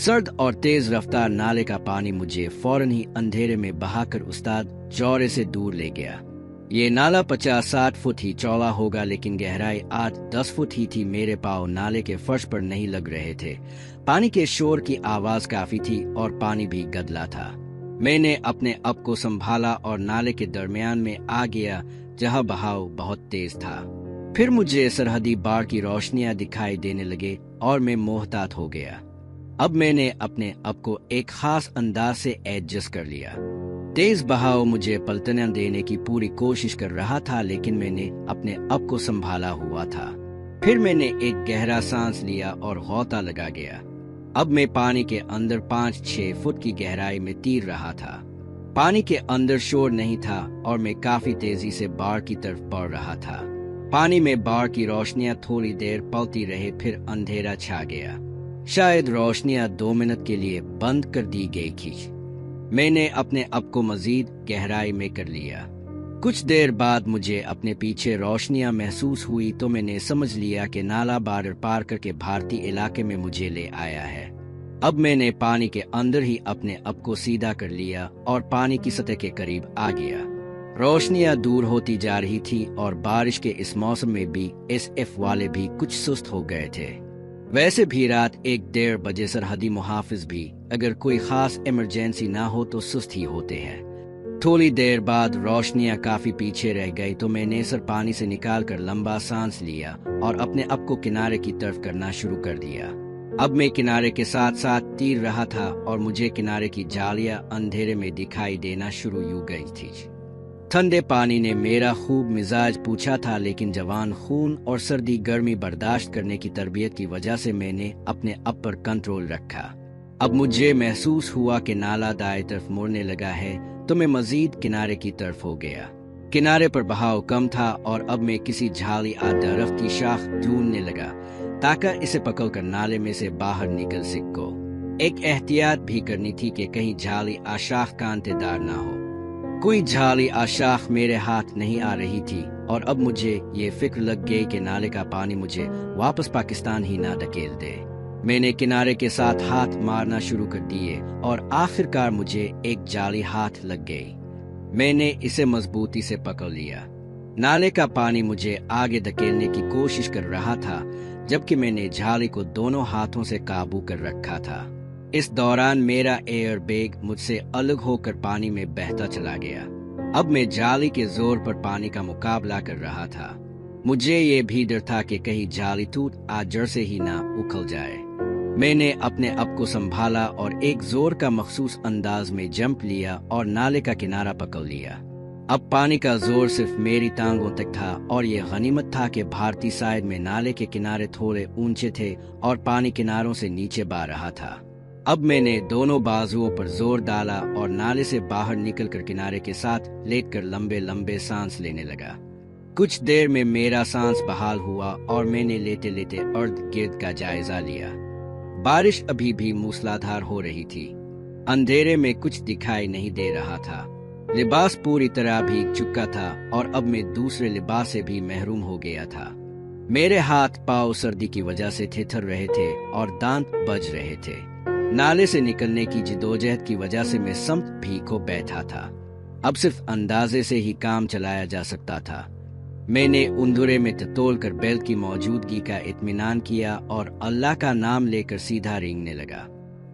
सर्द और तेज रफ्तार नाले का पानी मुझे फौरन ही अंधेरे में बहाकर उस्ताद जौरे से दूर ले गया। ये नाला 50-60 फुट ही चौड़ा होगा, लेकिन गहराई 8-10 फुट ही थी। मेरे पाँव नाले के फर्श पर नहीं लग रहे थे। पानी के शोर की आवाज काफी थी और पानी भी गदला था। मैंने अपने आप को संभाला और नाले के दरमियान में आ गया जहां बहाव बहुत तेज था। फिर मुझे सरहदी बाड़ की रोशनियां दिखाई देने लगे और मैं मोहतात हो गया। अब मैंने अपने आप को एक खास अंदाज से एडजस्ट कर लिया। तेज बहाव मुझे पलटना देने की पूरी कोशिश कर रहा था, लेकिन मैंने अपने आप को संभाला हुआ था। फिर मैंने एक गहरा सांस लिया और गौता लगा गया। अब मैं पानी के अंदर 5-6 फुट की गहराई में तैर रहा था। पानी के अंदर शोर नहीं था और मैं काफी तेजी से बाढ़ की तरफ बढ़ रहा था। पानी में बाढ़ की रोशनियां थोड़ी देर पलती रहे, फिर अंधेरा छा गया। शायद रोशनियां 2 मिनट के लिए बंद कर दी गई थी। मैंने अपने आप को मजीद गहराई में कर लिया। कुछ देर बाद मुझे अपने पीछे रोशनियां महसूस हुई तो मैंने समझ लिया कि नाला बॉर्डर पार करके भारतीय इलाके में मुझे ले आया है। अब मैंने पानी के अंदर ही अपने आप को सीधा कर लिया और पानी की सतह के करीब आ गया। रोशनियां दूर होती जा रही थी और बारिश के इस मौसम में भी SF वाले भी कुछ सुस्त हो गए थे। वैसे भी रात 1-1:30 बजे सरहदी मुहाफिज भी अगर कोई खास इमरजेंसी ना हो तो सुस्त ही होते हैं। थोड़ी देर बाद रोशनियां काफी पीछे रह गई तो मैंने सर पानी से निकालकर लंबा सांस लिया और अपने आप को किनारे की तरफ करना शुरू कर दिया। अब मैं किनारे के साथ साथ तैर रहा था और मुझे किनारे की जालियां अंधेरे में दिखाई देना शुरू हो गई थी। ठंडे पानी ने मेरा खूब मिजाज पूछा था, लेकिन जवान खून और सर्दी गर्मी बर्दाश्त करने की तरबियत की वजह से मैंने अपने आप पर कंट्रोल रखा। अब मुझे महसूस हुआ कि नाला दाएं तरफ मुड़ने लगा है तो मैं मजीद किनारे की तरफ हो गया। किनारे पर बहाव कम था और अब मैं किसी झाली दरख्त की शाख ढूंढने लगा ताकि इसे पकड़कर नाले में से बाहर निकल सको। एक एहतियात भी करनी थी कि कहीं झाली शाख कांटेदार ना हो। कोई झाली शाख मेरे हाथ नहीं आ रही थी और अब मुझे ये फिक्र लग गई कि नाले का पानी मुझे वापस पाकिस्तान ही ना धकेल दे। मैंने किनारे के साथ हाथ मारना शुरू कर दिए और आखिरकार मुझे एक जाली हाथ लग गई। मैंने इसे मजबूती से पकड़ लिया। नाले का पानी मुझे आगे धकेलने की कोशिश कर रहा था, जबकि मैंने जाली को दोनों हाथों से काबू कर रखा था। इस दौरान मेरा एयर बैग मुझसे अलग होकर पानी में बहता चला गया। अब मैं जाली के जोर पर पानी का मुकाबला कर रहा था। मुझे ये भी डर था कि कहीं जाली टूट जड़ से ही ना उखड़ जाए। मैंने अपने आप को संभाला और एक जोर का मखसूस अंदाज में जंप लिया और नाले का किनारा पकड़ लिया। अब पानी का जोर सिर्फ मेरी टांगों तक था और ये गनीमत था कि भारतीय साइड में नाले के किनारे थोड़े ऊंचे थे और पानी किनारों से नीचे बह रहा था। अब मैंने दोनों बाजुओं पर जोर डाला और नाले से बाहर निकलकर किनारे के साथ लेटकर लंबे लंबे सांस लेने लगा। कुछ देर में मेरा सांस बहाल हुआ और मैंने लेटे लेटे अर्ध गिर्द का जायजा लिया। बारिश अभी भी मूसलाधार हो रही थी। अंधेरे में कुछ दिखाई नहीं दे रहा था। लिबास पूरी तरह भीग चुका था और अब मैं दूसरे लिबास से भी महरूम हो गया था। मेरे हाथ पांव सर्दी की वजह से थिथर रहे थे और दांत बज रहे थे। नाले से निकलने की जिदोजहद की वजह से मैं समत भीखो बैठा था। अब सिर्फ अंदाजे से ही काम चलाया जा सकता था। मैंने उंधुरे में ततोल कर बेल्ट की मौजूदगी का इत्मीनान किया और अल्लाह का नाम लेकर सीधा रेंगने लगा।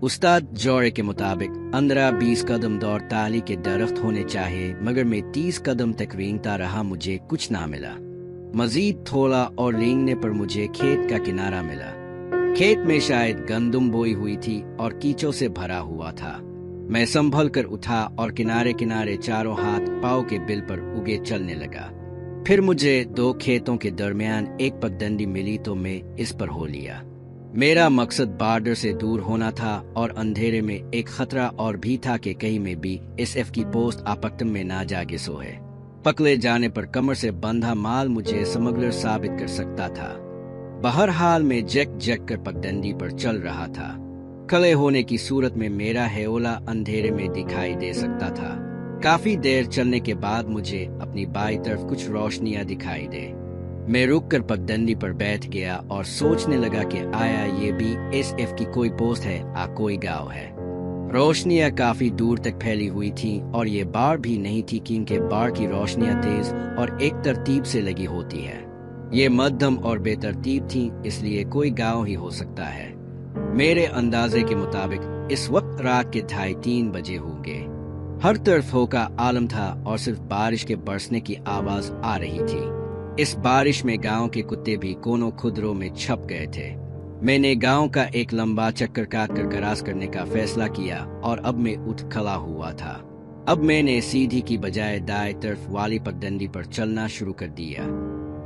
उस्ताद जौरे के मुताबिक 15-20 कदम दौड़ ताली के दरख्त होने चाहे, मगर मैं 30 कदम तक रेंगता रहा, मुझे कुछ ना मिला। मजीद थोड़ा और रेंगने पर मुझे खेत का किनारा मिला। खेत में शायद गंदुम बोई हुई थी और कीचों से भरा हुआ था। मैं संभल कर उठा और किनारे किनारे चारों हाथ पाँव के बिल पर उगे चलने लगा। फिर मुझे 2 खेतों के दरमियान एक पगडंडी मिली तो मैं इस पर हो लिया। मेरा मकसद बॉर्डर से दूर होना था और अंधेरे में एक खतरा और भी था कि कहीं में भी SF की पोस्ट आपक्तम में ना जागे सोए। पकड़े जाने पर कमर से बंधा माल मुझे स्मगलर साबित कर सकता था। बहरहाल में जैक कर पगडंडी पर चल रहा था। खड़े होने की सूरत में मेरा हेओला अंधेरे में दिखाई दे सकता था। काफी देर चलने के बाद मुझे अपनी बाईं तरफ कुछ रोशनियां दिखाई दे। मैं रुक कर पगडंडी पर बैठ गया और सोचने लगा कि आया ये भी एसएफ की कोई पोस्ट है या कोई गांव है। रोशनियां काफी दूर तक फैली हुई थी और ये बार भी नहीं थी कि इनके बार की रोशनियां तेज और एक तरतीब से लगी होती है। ये मध्यम और बेतरतीब थी, इसलिए कोई गांव ही हो सकता है। मेरे अंदाजे के मुताबिक इस वक्त रात के 2:30 बजे होंगे। हर तरफ होका आलम था और सिर्फ बारिश के बरसने की आवाज आ रही थी। इस बारिश में गांव के कुत्ते भी कोनों खुदरों में छप गए थे। मैंने गांव का एक लंबा चक्कर काटकर क्रॉस करने का फैसला किया और अब मैं उठ खड़ा हुआ था। अब मैंने सीधी की बजाय दाएं तरफ वाली पगडंडी पर चलना शुरू कर दिया।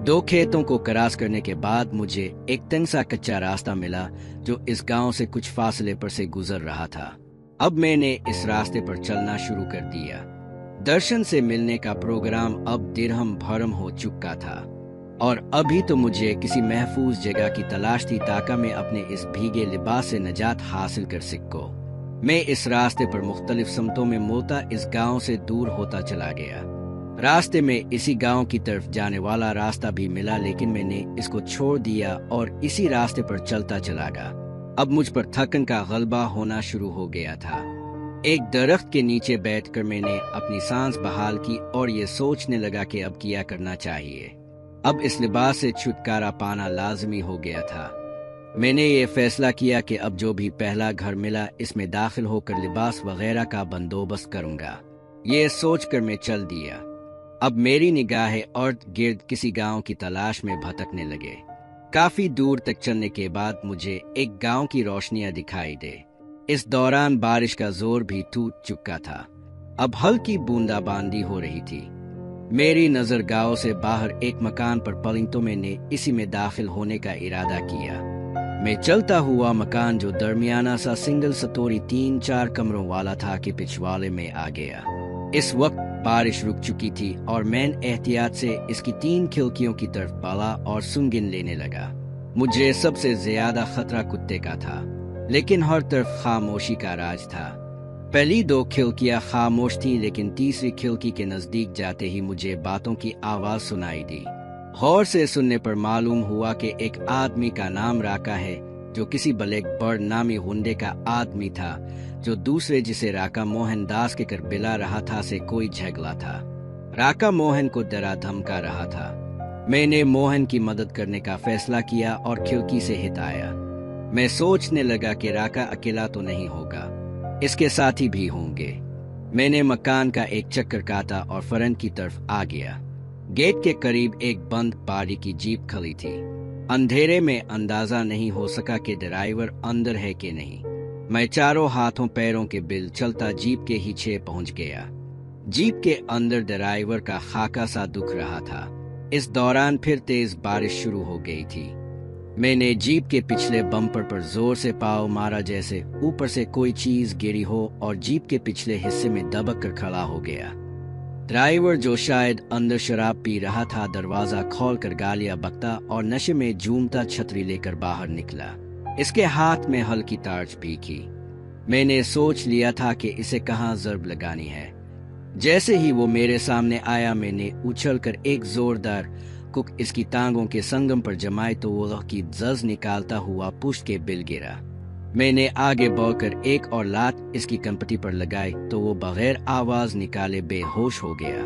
2 खेतों को क्रॉस करने के बाद मुझे एक तंग सा कच्चा रास्ता मिला जो इस गांव से कुछ फासले पर से गुजर रहा था। अब मैंने इस रास्ते पर चलना शुरू कर दिया। दर्शन से मिलने का प्रोग्राम अब दिरहम भरम हो चुका था और अभी तो मुझे किसी महफूज जगह की तलाश थी ताकि मैं अपने इस भीगे लिबास से निजात हासिल कर सकूं। मैं इस रास्ते पर मुख्तलिफ समतों में मोता इस गांव से दूर होता चला गया। रास्ते में इसी गांव की तरफ जाने वाला रास्ता भी मिला, लेकिन मैंने इसको छोड़ दिया और इसी रास्ते पर चलता चला गया। अब मुझ पर थकन का गलबा होना शुरू हो गया था। एक दरख्त के नीचे बैठकर मैंने अपनी सांस बहाल की और ये सोचने लगा कि अब क्या करना चाहिए। अब इस लिबास से छुटकारा पाना लाजमी हो गया था। मैंने ये फैसला किया कि अब जो भी पहला घर मिला इसमें दाखिल होकर लिबास वगैरह का बंदोबस्त करूंगा। ये सोचकर मैं चल दिया। अब मेरी निगाहें इर्द गिर्द किसी गांव की तलाश में भटकने लगे। काफी दूर तक चलने के बाद मुझे एक गांव की रोशनियां दिखाई दे। इस दौरान बारिश का जोर भी टूट चुका था। अब हल्की बूंदाबांदी हो रही थी। मेरी नजर गांव से बाहर एक मकान पर पड़ी तो मैंने इसी में दाखिल होने का इरादा किया। मैं चलता हुआ मकान जो दरमियाना सा सिंगल सतोरी 3-4 कमरों वाला था के पिछवाड़े में आ गया। इस वक्त बारिश रुक चुकी थी और मैं एहतियात से इसकी 3 खिड़कियों की तरफ बढ़ा और सुंगिन लेने लगा। मुझे सबसे ज्यादा खतरा कुत्ते का था, लेकिन हर तरफ खामोशी का राज था। पहली 2 खिड़कियां खामोश थी, लेकिन तीसरी खिड़की के नजदीक जाते ही मुझे बातों की आवाज सुनाई दी। गौर से सुनने पर मालूम हुआ कि एक आदमी का नाम राका है, जो किसी ब्लैक बर्ड नामी हुंडे का आदमी था, जो दूसरे जिसे राका मोहन दास के कर बिला रहा था से कोई झगड़ा था। राका मोहन को डरा धमका रहा था। मैंने मोहन की मदद करने का फैसला किया और खिड़की से हिताया। मैं सोचने लगा कि राका अकेला तो नहीं होगा, इसके साथी भी होंगे। मैंने मकान का एक चक्कर काटा और फ्रंट की तरफ आ गया। गेट के करीब एक बंद पारी की जीप खड़ी थी। अंधेरे में अंदाजा नहीं हो सका कि ड्राइवर अंदर है कि नहीं। मैं चारों हाथों पैरों के बिल चलता जीप के पीछे पहुंच गया। जीप के अंदर ड्राइवर का खाका सा दुख रहा था। इस दौरान फिर तेज बारिश शुरू हो गई थी। मैंने जीप के पिछले बम्पर पर जोर से पाँव मारा, जैसे ऊपर से कोई चीज गिरी हो, और जीप के पिछले हिस्से में दबक कर खड़ा हो गया। ड्राइवर, जो शायद अंदर शराब पी रहा था, दरवाजा खोलकर गालियां बकता और नशे में झूमता छतरी लेकर बाहर निकला। इसके हाथ में हल्की टार्च भी थी। मैंने सोच लिया था कि इसे कहाँ जर्ब लगानी है। जैसे ही वो मेरे सामने आया, मैंने उछलकर एक जोरदार कुक इसकी टांगों के संगम पर जमाई तो वो की जज निकालता हुआ पुष्ट के बिल गिरा। मैंने आगे बढ़कर एक और लात इसकी कंपटी पर लगाई तो वो बगैर आवाज निकाले बेहोश हो गया।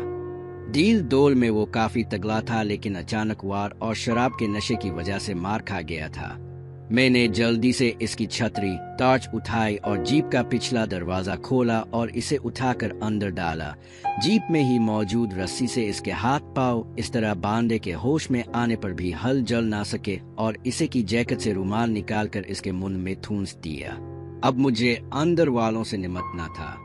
डील डोल में वो काफी तगड़ा था, लेकिन अचानक वार और शराब के नशे की वजह से मार खा गया था। मैंने जल्दी से इसकी छतरी टॉर्च उठाई और जीप का पिछला दरवाजा खोला और इसे उठाकर अंदर डाला। जीप में ही मौजूद रस्सी से इसके हाथ पांव इस तरह बांधे के होश में आने पर भी हल जल ना सके और इसे की जैकेट से रुमाल निकालकर इसके मुंह में ठूंस दिया। अब मुझे अंदर वालों से निपटना था।